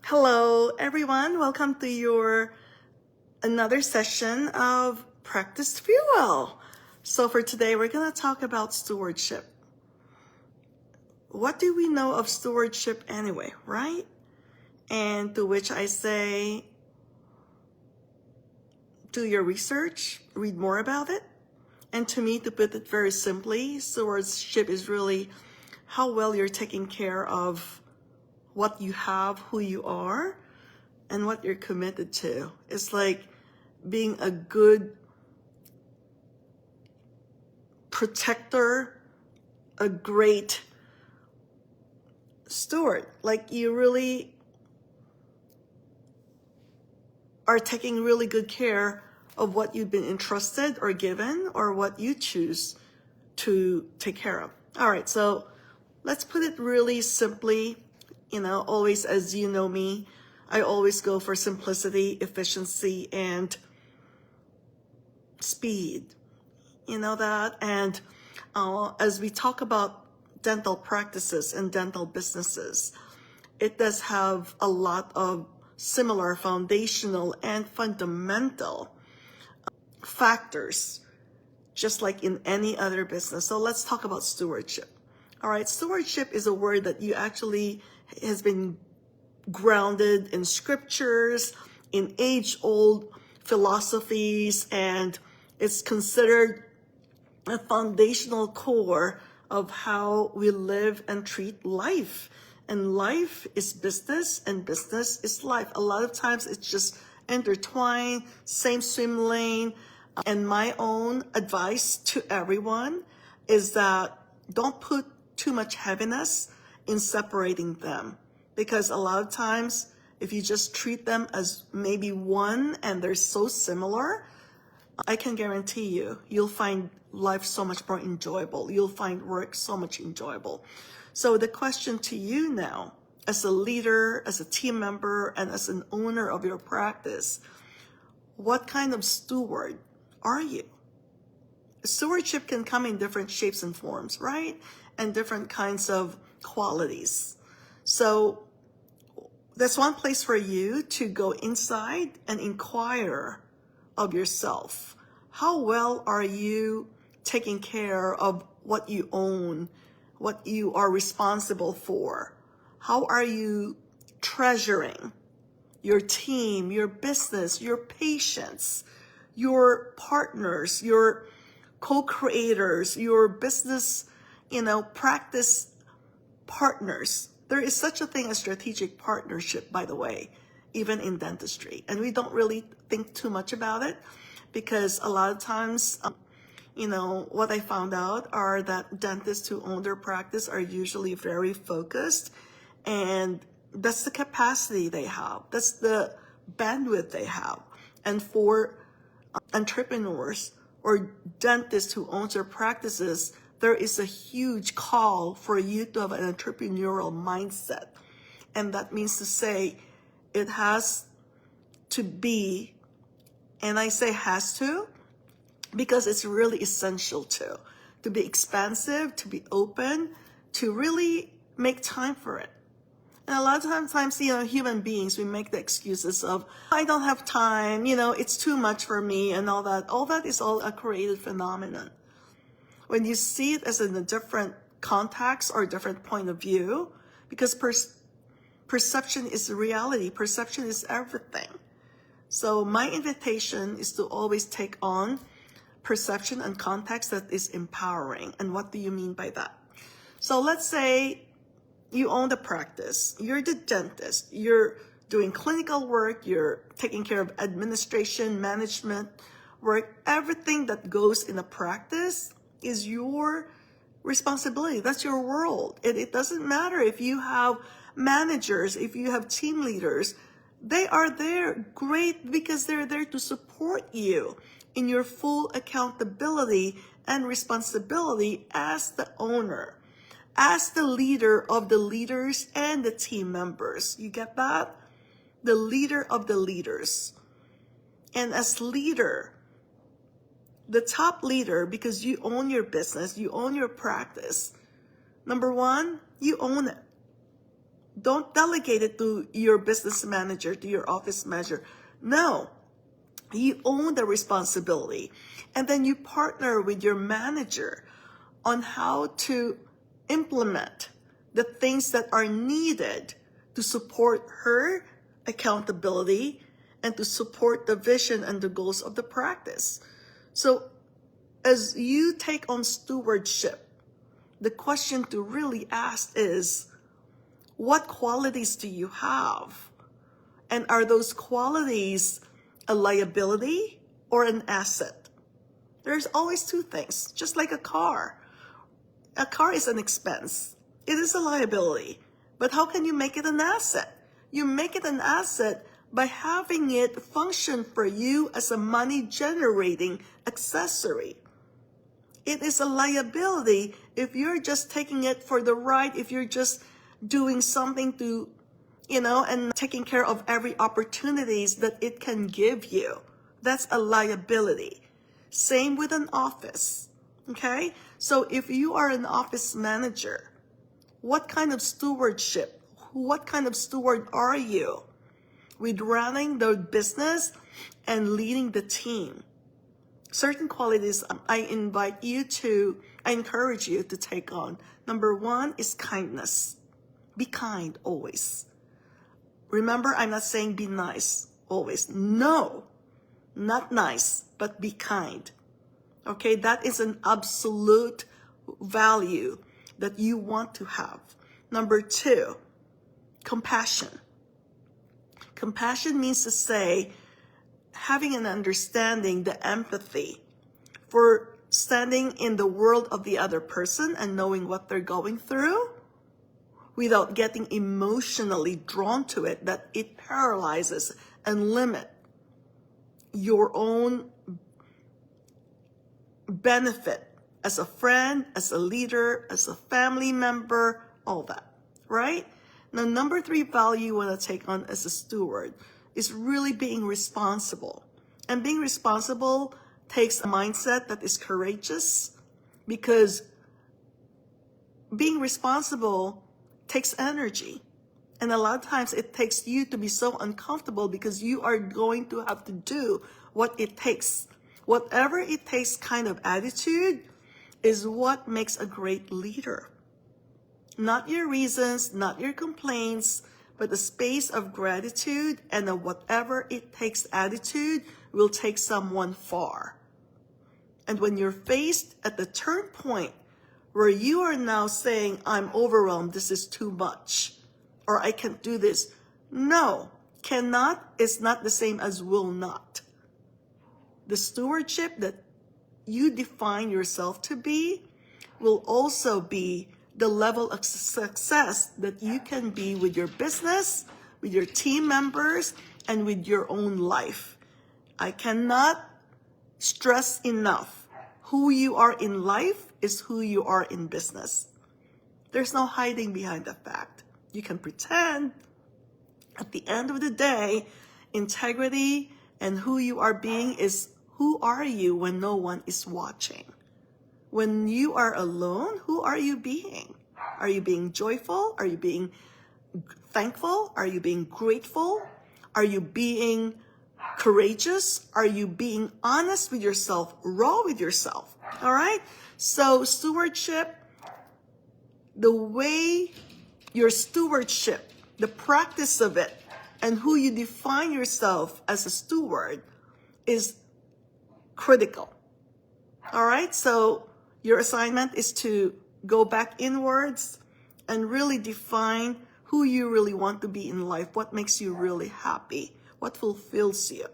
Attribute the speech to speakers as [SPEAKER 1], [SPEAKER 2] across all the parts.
[SPEAKER 1] Hello, everyone. Welcome to your another session of Practice Fuel. So for today, we're going to talk about stewardship. What do we know of stewardship anyway, right? And to which I say, do your research, read more about it. And to me, to put it very simply, stewardship is really how well you're taking care of what you have, who you are, and what you're committed to. It's like being a good protector, a great steward. Like you really are taking really good care of what you've been entrusted or given or what you choose to take care of. All right, so let's put it really simply. Always, as you know me, I always go for simplicity, efficiency, and speed. You know that? And as we talk about dental practices and dental businesses, it does have a lot of similar foundational and fundamental factors, just like in any other business. So let's talk about stewardship. All right, stewardship is a word that you actually has been grounded in scriptures, in age-old philosophies, and it's considered a foundational core of how we live and treat life. And life is business, and business is life. A lot of times it's just intertwined, same swim lane. And my own advice to everyone is that don't put too much heaviness in separating them, because a lot of times if you just treat them as maybe one and they're so similar, I can guarantee you'll find life so much more enjoyable. You'll find work so much enjoyable. So the question to you now, as a leader, as a team member, and as an owner of your practice, what kind of steward are you? Stewardship can come in different shapes and forms, right? And different kinds of qualities. So that's one place for you to go inside and inquire of yourself. How well are you taking care of what you own, what you are responsible for? How are you treasuring your team, your business, your patients, your partners, your co-creators, your business, practice partners? There is such a thing as strategic partnership, by the way, even in dentistry. And we don't really think too much about it because a lot of times, what I found out are that dentists who own their practice are usually very focused, and that's the capacity they have. That's the bandwidth they have. And for entrepreneurs or dentists who own their practices, there is a huge call for you to have an entrepreneurial mindset. And that means to say it has to be, and I say has to, because it's really essential to be expansive, to be open, to really make time for it. And a lot of times, human beings, we make the excuses of, I don't have time, it's too much for me and all that. All that is all a created phenomenon. When you see it as in a different context or a different point of view, because perception is reality, perception is everything. So my invitation is to always take on perception and context that is empowering. And what do you mean by that? So let's say you own the practice, you're the dentist, you're doing clinical work, you're taking care of administration, management work, everything that goes in a practice is your responsibility. That's your world. It doesn't matter if you have managers, if you have team leaders, they are there, great, because they're there to support you in your full accountability and responsibility as the owner, as the leader of the leaders and the team members. You get that? The leader of the leaders. And as leader, the top leader, because you own your business, you own your practice. Number one, you own it. Don't delegate it to your business manager, to your office manager. No, you own the responsibility. And then you partner with your manager on how to implement the things that are needed to support her accountability and to support the vision and the goals of the practice. So as you take on stewardship, the question to really ask is, what qualities do you have? And are those qualities a liability or an asset? There's always two things, just like a car. A car is an expense. It is a liability. But how can you make it an asset? You make it an asset by having it function for you as a money-generating accessory. It is a liability if you're just taking it for the ride, if you're just doing something to, and taking care of every opportunities that it can give you. That's a liability. Same with an office, okay? So if you are an office manager, what kind of stewardship, what kind of steward are you with running the business and leading the team? Certain qualities I encourage you to take on. Number one is kindness. Be kind always. Remember, I'm not saying be nice always. No, not nice, but be kind. Okay, that is an absolute value that you want to have. Number two, compassion. Compassion means to say, having an understanding, the empathy for standing in the world of the other person and knowing what they're going through without getting emotionally drawn to it, that it paralyzes and limits your own benefit as a friend, as a leader, as a family member, all that, right? Now, number three value you want to take on as a steward is really being responsible. And being responsible takes a mindset that is courageous, because being responsible takes energy. And a lot of times it takes you to be so uncomfortable because you are going to have to do what it takes. Whatever it takes kind of attitude is what makes a great leader. Not your reasons, not your complaints, but the space of gratitude and a whatever it takes attitude will take someone far. And when you're faced at the turn point where you are now saying, I'm overwhelmed, this is too much, or I can't do this. No, cannot is not the same as will not. The stewardship that you define yourself to be will also be the level of success that you can be with your business, with your team members, and with your own life. I cannot stress enough, who you are in life is who you are in business. There's no hiding behind the fact. You can pretend. At the end of the day, integrity and who you are being is who are you when no one is watching. When you are alone, who are you being? Are you being joyful? Are you being thankful? Are you being grateful? Are you being courageous? Are you being honest with yourself, raw with yourself? All right? So stewardship, the way your stewardship, the practice of it, and who you define yourself as a steward is critical. All right? So your assignment is to go back inwards and really define who you really want to be in life, what makes you really happy, what fulfills you,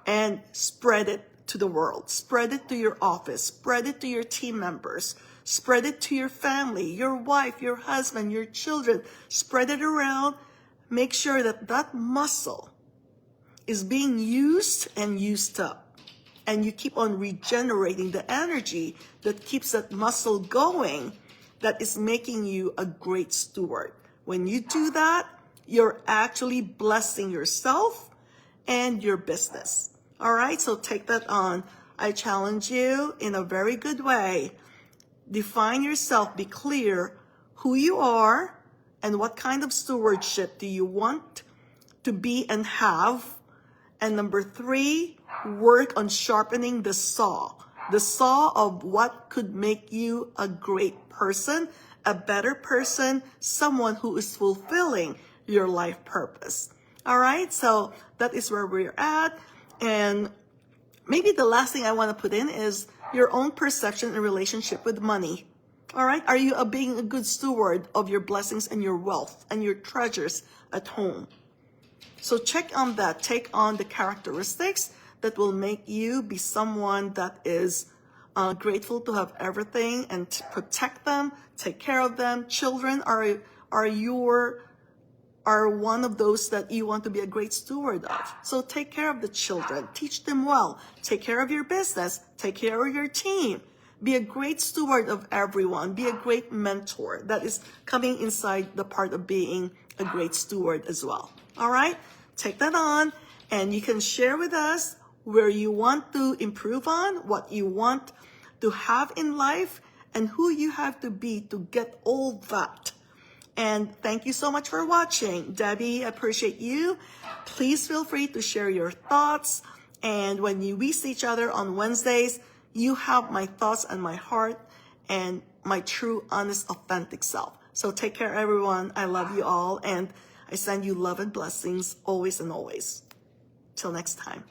[SPEAKER 1] and spread it to the world. Spread it to your office. Spread it to your team members. Spread it to your family, your wife, your husband, your children. Spread it around. Make sure that that muscle is being used and used up. And you keep on regenerating the energy that keeps that muscle going, that is making you a great steward. When you do that, you're actually blessing yourself and your business. All right, so take that on. I challenge you in a very good way. Define yourself, be clear who you are And what kind of stewardship do you want to be and have? And number 3, work on sharpening the saw of what could make you a great person, a better person, someone who is fulfilling your life purpose. All right, so that is where we're at. And maybe the last thing I want to put in is your own perception and relationship with money. All right, are you being a good steward of your blessings and your wealth and your treasures at home? So check on that. Take on the characteristics that will make you be someone that is grateful to have everything and to protect them, take care of them. Children are one of those that you want to be a great steward of. So take care of the children, teach them well, take care of your business, take care of your team. Be a great steward of everyone. Be a great mentor. That is coming inside the part of being a great steward as well. All right? Take that on, and you can share with us where you want to improve on, what you want to have in life, and who you have to be to get all that. And thank you so much for watching. Debbie, I appreciate you. Please feel free to share your thoughts. And when we see each other on Wednesdays, you have my thoughts and my heart and my true, honest, authentic self. So take care, everyone. I love you all. And I send you love and blessings always and always. Till next time.